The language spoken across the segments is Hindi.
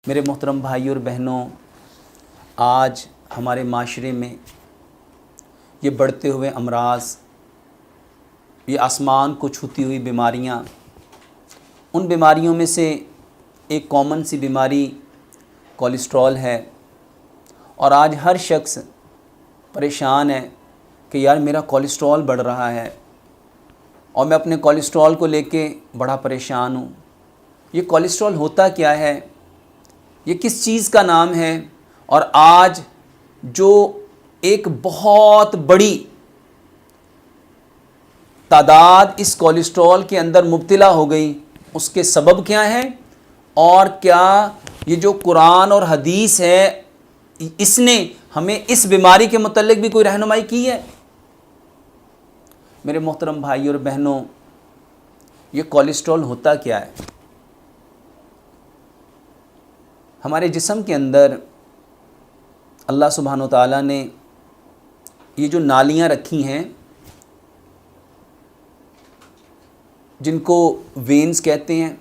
मेरे मोहतरम भाई और बहनों, आज हमारे माशरे में ये बढ़ते हुए अमराज, ये आसमान को छूती हुई बीमारियाँ, उन बीमारियों में से एक कॉमन सी बीमारी कोलेस्ट्रॉल है। और आज हर शख्स परेशान है कि यार मेरा कोलेस्ट्रॉल बढ़ रहा है और मैं अपने कोलेस्ट्रॉल को लेके बड़ा परेशान हूँ। ये कोलेस्ट्रॉल होता क्या है, ये किस चीज़ का नाम है? और आज जो एक बहुत बड़ी तादाद इस कोलेस्ट्रॉल के अंदर मुब्तला हो गई, उसके सबब क्या हैं? और क्या ये जो कुरान और हदीस है, इसने हमें इस बीमारी के मुतल्लिक भी कोई रहनुमाई की है? मेरे मोहतरम भाई और बहनों, ये कोलेस्ट्रॉल होता क्या है? हमारे जिस्म के अंदर अल्लाह सुब्हानो ताला ने ये जो नालियाँ रखी हैं, जिनको वेन्स कहते हैं,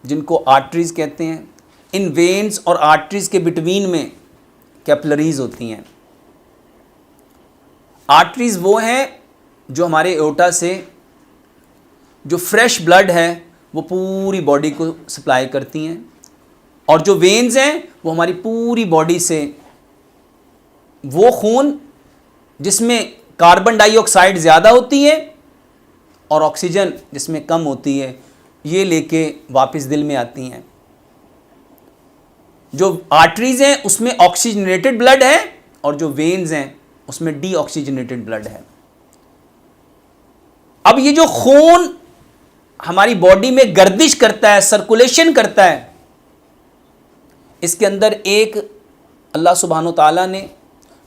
जिनको आर्टरीज़ कहते हैं, इन वेन्स और आर्टरीज़ के बिटवीन में कैपिलरीज़ होती हैं। आर्टरीज़ वो हैं जो हमारे एओर्टा से जो फ्रेश ब्लड है वो पूरी बॉडी को सप्लाई करती हैं, और जो वेन्स हैं वो हमारी पूरी बॉडी से वो खून जिसमें कार्बन डाइऑक्साइड ज़्यादा होती है और ऑक्सीजन जिसमें कम होती है, ये लेके वापस दिल में आती हैं। जो आर्टरीज़ हैं उसमें ऑक्सीजनेटेड ब्लड है और जो वेन्स हैं उसमें डीऑक्सीजनेटेड ब्लड है। अब ये जो खून हमारी बॉडी में गर्दिश करता है, सर्कुलेशन करता है, इसके अंदर एक अल्लाह सुब्हानो ताला ने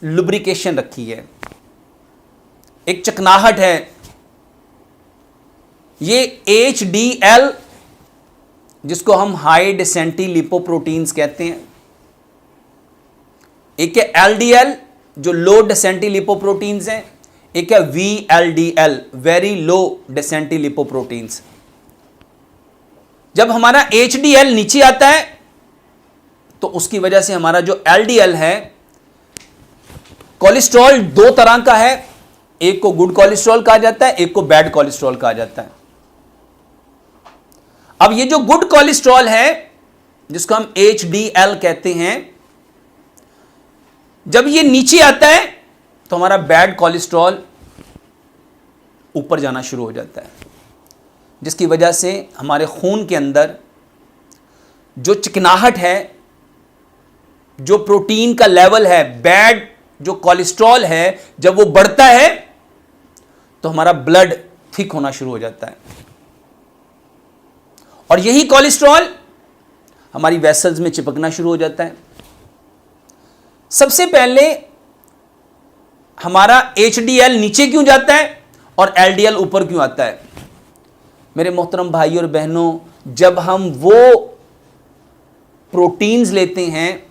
लुब्रिकेशन रखी है, एक चकनाहट है। ये HDL, जिसको हम हाई डेंसिटी लिपोप्रोटीन्स कहते हैं, एक है LDL जो लो डेंसिटी लिपोप्रोटीन्स हैं, एक है VLDL very low density lipoproteins. जब हमारा HDL नीचे आता है तो उसकी वजह से हमारा जो LDL है, कोलेस्ट्रॉल दो तरह का है, एक को गुड कोलेस्ट्रॉल कहा जाता है, एक को बैड कोलेस्ट्रॉल कहा जाता है। अब ये जो गुड कोलेस्ट्रॉल है, जिसको हम HDL कहते हैं, जब ये नीचे आता है तो हमारा बैड कोलेस्ट्रॉल ऊपर जाना शुरू हो जाता है, जिसकी वजह से हमारे खून के अंदर जो चिकनाहट है, जो प्रोटीन का लेवल है, बैड जो कोलेस्ट्रॉल है, जब वो बढ़ता है तो हमारा ब्लड थिक होना शुरू हो जाता है। और यही कोलेस्ट्रॉल हमारी वेसल्स में चिपकना शुरू हो जाता है। सबसे पहले हमारा HDL नीचे क्यों जाता है और LDL ऊपर क्यों आता है? मेरे मोहतरम भाई और बहनों, जब हम वो प्रोटीन्स लेते हैं,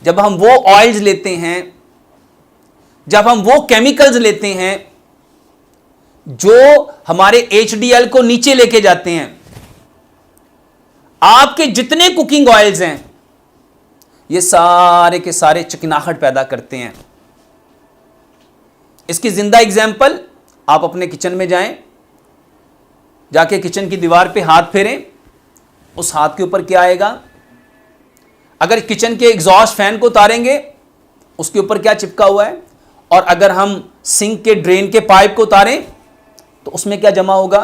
जब हम वो ऑयल्स लेते हैं, जब हम वो केमिकल्स लेते हैं जो हमारे HDL को नीचे लेके जाते हैं, आपके जितने कुकिंग ऑयल्स हैं ये सारे के सारे चिकनाहट पैदा करते हैं। इसकी जिंदा एग्जाम्पल, आप अपने किचन में जाएं, जाके किचन की दीवार पे हाथ फेरें, उस हाथ के ऊपर क्या आएगा? अगर किचन के एग्जॉस्ट फैन को उतारेंगे, उसके ऊपर क्या चिपका हुआ है? और अगर हम सिंक के ड्रेन के पाइप को उतारें तो उसमें क्या जमा होगा?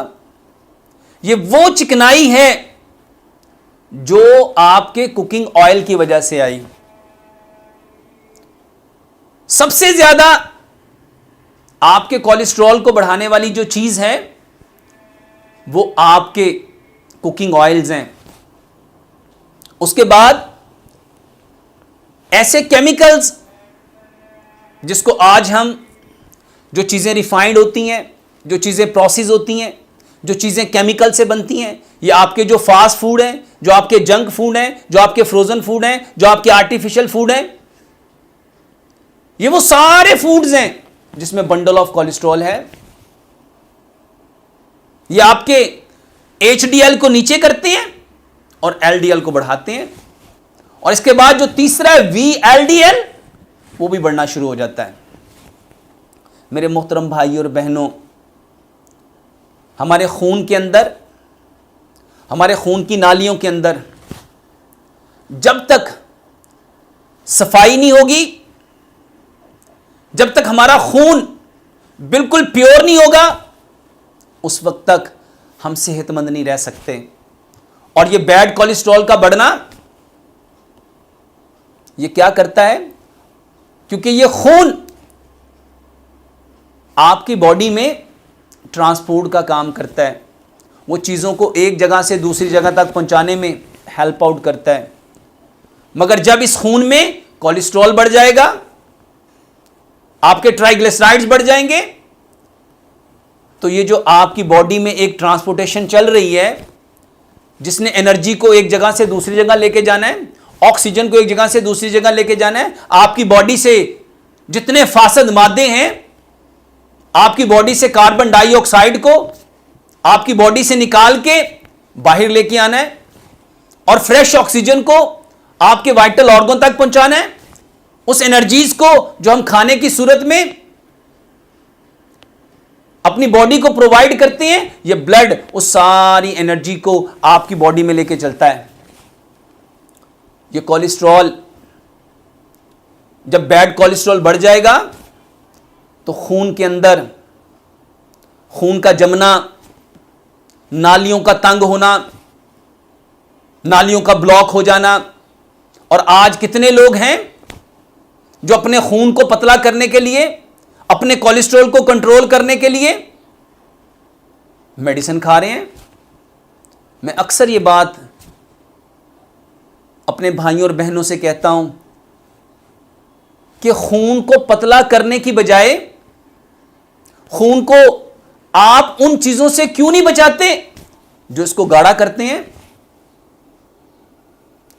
ये वो चिकनाई है जो आपके कुकिंग ऑयल की वजह से आई। सबसे ज्यादा आपके कोलेस्ट्रॉल को बढ़ाने वाली जो चीज है वो आपके कुकिंग ऑयल्स हैं। उसके बाद ऐसे केमिकल्स जिसको आज हम, जो चीज़ें रिफाइंड होती हैं, जो चीज़ें प्रोसेस होती हैं, जो चीज़ें केमिकल से बनती हैं, ये आपके जो फास्ट फूड हैं, जो आपके जंक फूड हैं, जो आपके फ्रोजन फूड हैं, जो आपके आर्टिफिशियल फूड हैं, ये वो सारे फूड्स हैं जिसमें बंडल ऑफ कोलेस्ट्रॉल है। ये आपके HDL को नीचे करते हैं और एलडीएल को बढ़ाते हैं, और इसके बाद जो तीसरा है वीएलडीएल, वो भी बढ़ना शुरू हो जाता है। मेरे मोहतरम भाई और बहनों, हमारे खून के अंदर, हमारे खून की नालियों के अंदर जब तक सफाई नहीं होगी, जब तक हमारा खून बिल्कुल प्योर नहीं होगा, उस वक्त तक हम सेहतमंद नहीं रह सकते। और ये बैड कोलेस्ट्रॉल का बढ़ना, ये क्या करता है? क्योंकि ये खून आपकी बॉडी में ट्रांसपोर्ट का काम करता है, वो चीज़ों को एक जगह से दूसरी जगह तक पहुंचाने में हेल्प आउट करता है। मगर जब इस खून में कोलेस्ट्रॉल बढ़ जाएगा, आपके ट्राइग्लिसराइड्स बढ़ जाएंगे, तो ये जो आपकी बॉडी में एक ट्रांसपोर्टेशन चल रही है, जिसने एनर्जी को एक जगह से दूसरी जगह लेके जाना है, ऑक्सीजन को एक जगह से दूसरी जगह लेके जाना है, आपकी बॉडी से जितने फासद मादे हैं, आपकी बॉडी से कार्बन डाइऑक्साइड को आपकी बॉडी से निकाल के बाहर लेके आना है, और फ्रेश ऑक्सीजन को आपके वाइटल ऑर्गन तक पहुंचाना है। उस एनर्जीज को जो हम खाने की सूरत में अपनी बॉडी को प्रोवाइड करते हैं, ये ब्लड उस सारी एनर्जी को आपकी बॉडी में लेके चलता है। ये कोलेस्ट्रॉल, जब बैड कोलेस्ट्रॉल बढ़ जाएगा तो खून के अंदर खून का जमना, नालियों का तंग होना, नालियों का ब्लॉक हो जाना। और आज कितने लोग हैं जो अपने खून को पतला करने के लिए, अपने कोलेस्ट्रॉल को कंट्रोल करने के लिए मेडिसिन खा रहे हैं। मैं अक्सर ये बात अपने भाइयों और बहनों से कहता हूं कि खून को पतला करने की बजाय खून को आप उन चीजों से क्यों नहीं बचाते जो इसको गाढ़ा करते हैं।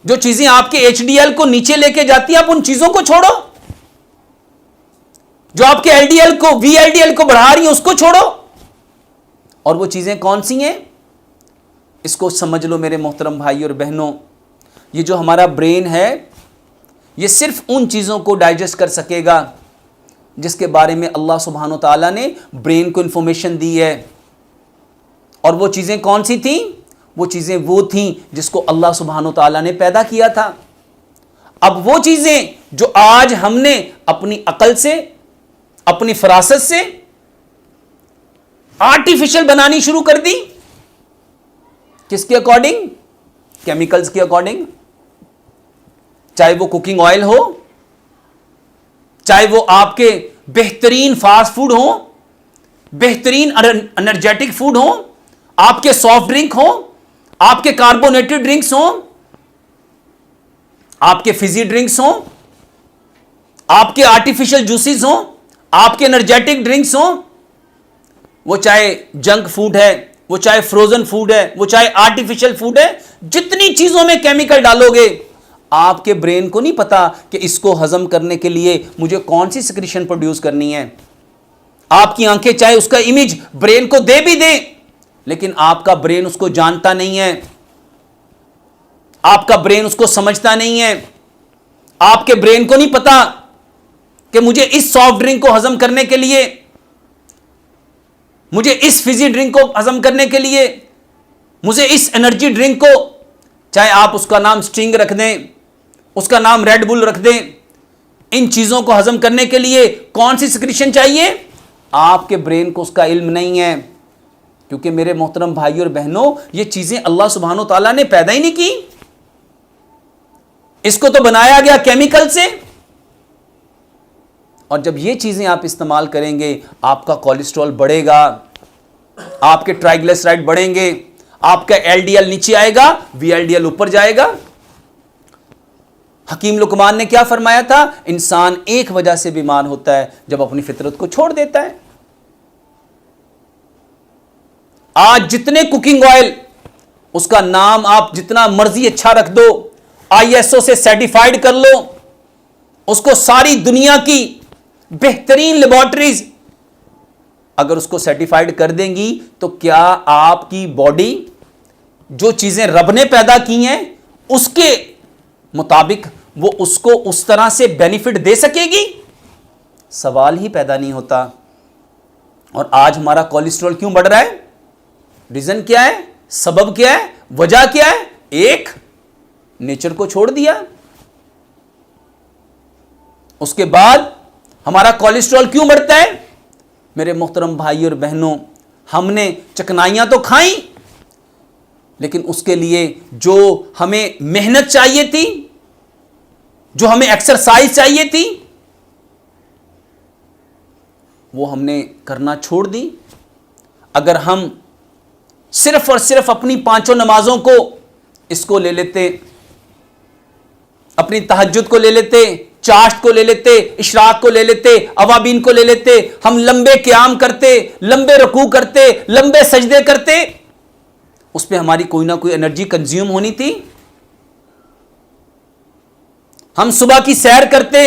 जो चीजें आपके एचडीएल को नीचे लेके जाती हैं, आप उन चीजों को छोड़ो। जो आपके एलडीएल को, वीएलडीएल को बढ़ा रही हैं, उसको छोड़ो। और वो चीजें कौन सी हैं, इसको समझ लो मेरे मोहतरम भाई और बहनों। ये जो हमारा ब्रेन है, ये सिर्फ उन चीजों को डाइजेस्ट कर सकेगा जिसके बारे में अल्लाह सुब्हानो ताला ने ब्रेन को इंफॉर्मेशन दी है। और वो चीजें कौन सी थी? वो चीजें वो थी जिसको अल्लाह सुब्हानो ताला ने पैदा किया था। अब वो चीजें जो आज हमने अपनी अकल से, अपनी फरासत से आर्टिफिशियल बनानी शुरू कर दी, किसके अकॉर्डिंग? केमिकल्स के अकॉर्डिंग। चाहे वो कुकिंग ऑयल हो, चाहे वो आपके बेहतरीन फास्ट फूड हो, बेहतरीन एनर्जेटिक फूड हो, आपके सॉफ्ट ड्रिंक हो, आपके कार्बोनेटेड ड्रिंक्स हो, आपके फिजी ड्रिंक्स हो, आपके आर्टिफिशियल जूसेस हो, आपके एनर्जेटिक ड्रिंक्स हो, वो चाहे जंक फूड है, वो चाहे फ्रोजन फूड है, वो चाहे आर्टिफिशियल फूड है, जितनी चीजों में केमिकल डालोगे, आपके ब्रेन को नहीं पता कि इसको हजम करने के लिए मुझे कौन सी सिक्रीशन प्रोड्यूस करनी है। आपकी आंखें चाहे उसका इमेज ब्रेन को दे भी दे, लेकिन आपका ब्रेन उसको जानता नहीं है, आपका ब्रेन उसको समझता नहीं है। आपके ब्रेन को नहीं पता कि मुझे इस सॉफ्ट ड्रिंक को हजम करने के लिए, मुझे इस फिजी ड्रिंक को हजम करने के लिए, मुझे इस एनर्जी ड्रिंक को, चाहे आप उसका नाम स्टिंग रख दें, उसका नाम रेड बुल रख दें, इन चीजों को हजम करने के लिए कौन सी सिक्रीशन चाहिए, आपके ब्रेन को उसका इल्म नहीं है। क्योंकि मेरे मोहतरम भाई और बहनों, ये चीजें अल्लाह सुब्हानो ताला ने पैदा ही नहीं की, इसको तो बनाया गया केमिकल से। और जब ये चीजें आप इस्तेमाल करेंगे, आपका कोलेस्ट्रॉल बढ़ेगा, आपके ट्राइग्लिसराइड बढ़ेंगे, आपका एलडीएल नीचे आएगा, वीएलडीएल ऊपर जाएगा। हकीम लुकमान ने क्या फरमाया था? इंसान एक वजह से बीमार होता है, जब अपनी फितरत को छोड़ देता है। आज जितने कुकिंग ऑयल, उसका नाम आप जितना मर्जी अच्छा रख दो, आईएसओ से सर्टिफाइड कर लो, उसको सारी दुनिया की बेहतरीन लेबोरेटरीज अगर उसको सर्टिफाइड कर देंगी, तो क्या आपकी बॉडी जो चीजें रब ने पैदा की हैं उसके मुताबिक वो उसको उस तरह से बेनिफिट दे सकेगी? सवाल ही पैदा नहीं होता। और आज हमारा कोलेस्ट्रॉल क्यों बढ़ रहा है? रीजन क्या है? सबब क्या है? वजह क्या है? एक, नेचर को छोड़ दिया। उसके बाद हमारा कोलेस्ट्रॉल क्यों बढ़ता है? मेरे मोहतरम भाई और बहनों, हमने चकनाइयां तो खाई, लेकिन उसके लिए जो हमें मेहनत चाहिए थी, जो हमें एक्सरसाइज चाहिए थी, वो हमने करना छोड़ दी। अगर हम सिर्फ और सिर्फ अपनी 5 नमाजों को इसको ले लेते, अपनी तहज्जुद को ले लेते, चाश्त को ले लेते, इशराक को ले लेते, अवाबीन को ले लेते, हम लंबे क़याम करते, लंबे रुकू करते, लंबे सजदे करते, उस पर हमारी कोई ना कोई एनर्जी कंज्यूम होनी थी। हम सुबह की सैर करते,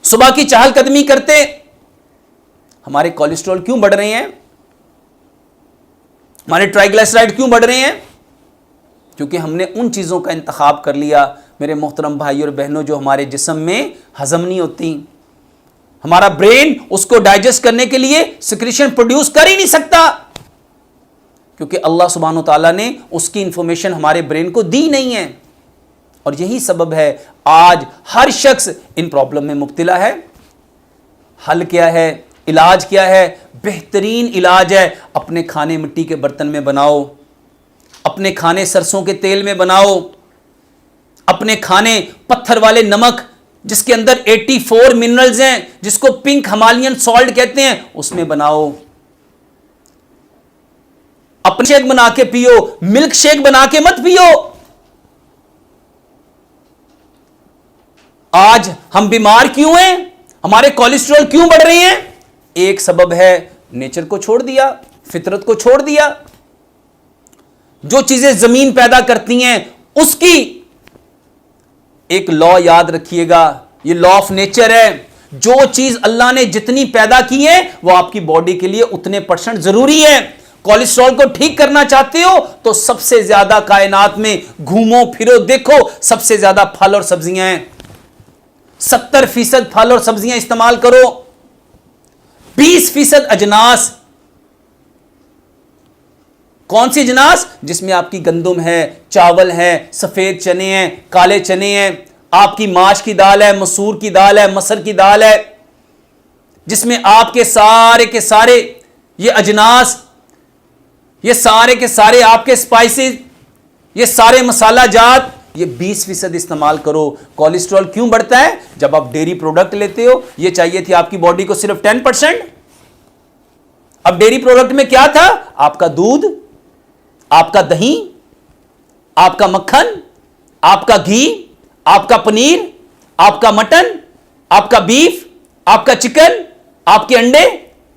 सुबह की चहलकदमी करते, हमारे कोलेस्ट्रॉल क्यों बढ़ रहे हैं? हमारे ट्राइग्लिसराइड क्यों बढ़ रहे हैं? क्योंकि हमने उन चीज़ों का इंतखाब कर लिया मेरे मोहतरम भाई और बहनों जो हमारे जिस्म में हजम नहीं होती। हमारा ब्रेन उसको डाइजेस्ट करने के लिए सिक्रीशन प्रोड्यूस कर ही नहीं सकता, क्योंकि अल्लाह सुब्हानो तआला ने उसकी इंफॉर्मेशन हमारे ब्रेन को दी नहीं है। और यही सबब है आज हर शख्स इन प्रॉब्लम में मुब्तला है। हल क्या है? इलाज क्या है? बेहतरीन इलाज है, अपने खाने मिट्टी के बर्तन में बनाओ, अपने खाने सरसों के तेल में बनाओ, अपने खाने पत्थर वाले नमक जिसके अंदर 84 मिनरल्स हैं, जिसको पिंक हिमालयन सॉल्ट कहते हैं, उसमें बनाओ। अपने शेक बना के पियो, मिल्क शेक बना के मत पियो। आज हम बीमार क्यों हैं? हमारे कोलेस्ट्रॉल क्यों बढ़ रहे हैं? एक सबब है नेचर को छोड़ दिया, फितरत को छोड़ दिया। जो चीजें जमीन पैदा करती हैं उसकी एक लॉ याद रखिएगा, ये लॉ ऑफ नेचर है। जो चीज अल्लाह ने जितनी पैदा की है वो आपकी बॉडी के लिए उतने % जरूरी है। कोलेस्ट्रॉल को ठीक करना चाहते हो तो सबसे ज्यादा कायनात में घूमो फिरो देखो, सबसे ज्यादा फल और सब्जियां हैं। 70% फल और सब्जियां इस्तेमाल करो, 20% अजनास। कौन सी अजनास? जिसमें आपकी गंदम है, चावल है, सफेद चने हैं, काले चने हैं, आपकी माश की दाल है, मसूर की दाल है, मसर की दाल है, जिसमें आपके सारे के सारे ये अजनास, ये सारे के सारे आपके स्पाइसेस, ये सारे मसाला जात, ये 20% इस्तेमाल करो। कोलेस्ट्रॉल क्यों बढ़ता है? जब आप डेयरी प्रोडक्ट लेते हो, ये चाहिए थी आपकी बॉडी को सिर्फ 10%। अब डेयरी प्रोडक्ट में क्या था? आपका दूध, आपका दही, आपका मक्खन, आपका घी, आपका पनीर, आपका मटन, आपका बीफ, आपका चिकन, आपके अंडे,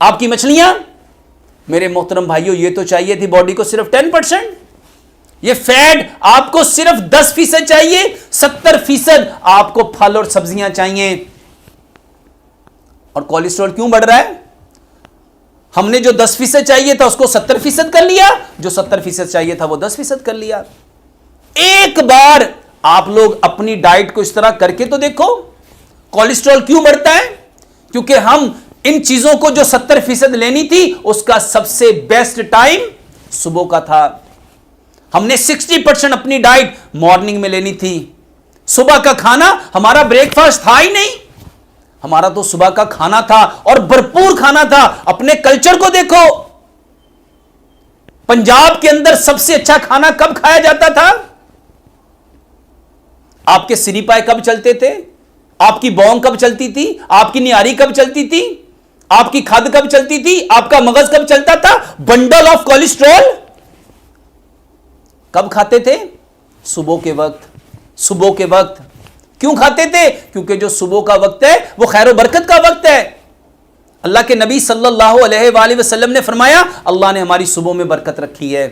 आपकी मछलियां। मेरे मोहतरम भाइयों, ये तो चाहिए थी बॉडी को सिर्फ 10%। ये फैट आपको सिर्फ 10% चाहिए, 70% आपको फल और सब्जियां चाहिए। और कोलेस्ट्रॉल क्यों बढ़ रहा है? हमने जो 10% चाहिए था उसको 70% कर लिया, जो 70% चाहिए था वो 10% कर लिया। एक बार आप लोग अपनी डाइट को इस तरह करके तो देखो। कोलेस्ट्रॉल क्यों बढ़ता है? क्योंकि हम इन चीजों को जो 70% लेनी थी उसका सबसे बेस्ट टाइम सुबह का था। हमने 60% अपनी डाइट मॉर्निंग में लेनी थी। सुबह का खाना हमारा ब्रेकफास्ट था ही नहीं, हमारा तो सुबह का खाना था और भरपूर खाना था। अपने कल्चर को देखो, पंजाब के अंदर सबसे अच्छा खाना कब खाया जाता था? आपके सिरीपाए कब चलते थे? आपकी बौंग कब चलती थी? आपकी निहारी कब चलती थी? आपकी खाद कब चलती थी? आपका मगज कब चलता था? बंडल ऑफ कोलेस्ट्रॉल कब खाते थे? सुबह के वक्त। सुबह के वक्त क्यों खाते थे? क्योंकि जो सुबह का वक्त है वो खैर बरकत का वक्त है। अल्लाह के नबी सल्लल्लाहु अलैहि वसल्लम ने फरमाया, अल्लाह ने हमारी सुबह में बरकत रखी है।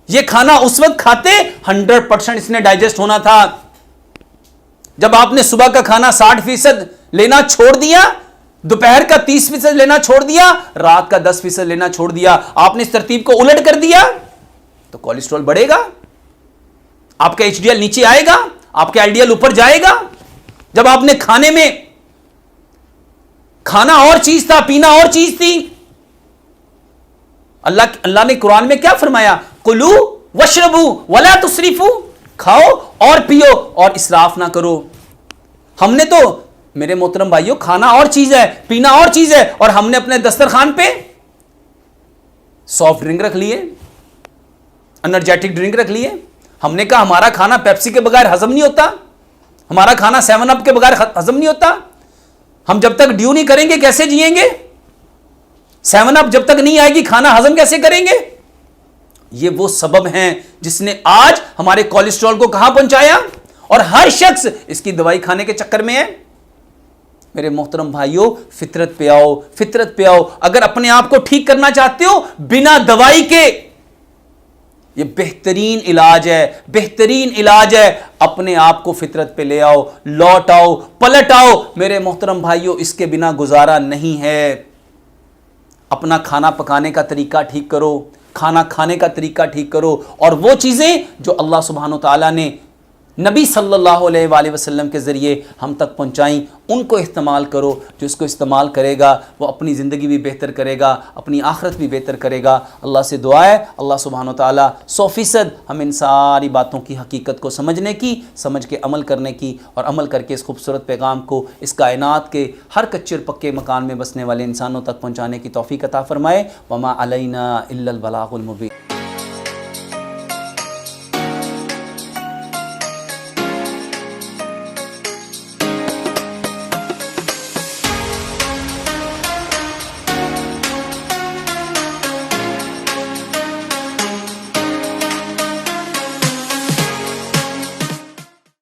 ये खाना उस वक्त खाते 100% इसने डाइजेस्ट होना था। जब आपने सुबह का खाना 60% लेना छोड़ दिया, दोपहर का 30% लेना छोड़ दिया, रात का 10% लेना छोड़ दिया, आपने इस तरतीब को उलट कर दिया, तो कोलेस्ट्रॉल बढ़ेगा, आपका एचडीएल नीचे आएगा, आपका एलडीएल ऊपर जाएगा। जब आपने खाने में, खाना और चीज था, पीना और चीज थी। अल्लाह ने कुरान में क्या फरमाया? कुलू वशरबू वला तुसरिफू, खाओ और पियो और इसराफ ना करो। हमने तो मेरे मोहतरम भाइयों, खाना और चीज है, पीना और चीज है, और हमने अपने दस्तरखान पे सॉफ्ट ड्रिंक रख लिए, एनर्जेटिक ड्रिंक रख लिए। हमने कहा हमारा खाना पेप्सी के बगैर हजम नहीं होता, हमारा खाना 7 अप के बगैर हजम नहीं होता। हम जब तक ड्यू नहीं करेंगे कैसे जिएंगे? 7 अप जब तक नहीं आएगी खाना हजम कैसे करेंगे? ये वो सबब हैं जिसने आज हमारे कोलेस्ट्रॉल को कहां पहुंचाया, और हर शख्स इसकी दवाई खाने के चक्कर में है। मेरे मोहतरम भाइयों, फितरत पे आओ, फितरत पे आओ। अगर अपने आप को ठीक करना चाहते हो बिना दवाई के, ये बेहतरीन इलाज है, बेहतरीन इलाज है। अपने आप को फितरत पे ले आओ, लौट आओ, पलट आओ। मेरे मोहतरम भाइयों, इसके बिना गुजारा नहीं है। अपना खाना पकाने का तरीका ठीक करो, खाना खाने का तरीका ठीक करो, और वो चीजें जो अल्लाह सुब्हानो तआला ने नबी सल्लल्लाहु अलैहि वसल्लम के ज़रिए हम तक पहुँचाई, उनको इस्तेमाल करो। जो इसको इस्तेमाल करेगा वो अपनी ज़िंदगी भी बेहतर करेगा, अपनी आखिरत भी बेहतर करेगा। अल्लाह से दुआ है अल्लाह सुब्हानो तआला 100% हम इन सारी बातों की हकीकत को समझने की, समझ के अमल करने की, और अमल करके इस खूबसूरत पैगाम को इस कायनात के हर कच्चे पक्के मकान में बसने वाले इंसानों तक पहुँचाने की तौफीक अता फ़रमाए। वमा अलैना इल्लल बलागुल मुबीन।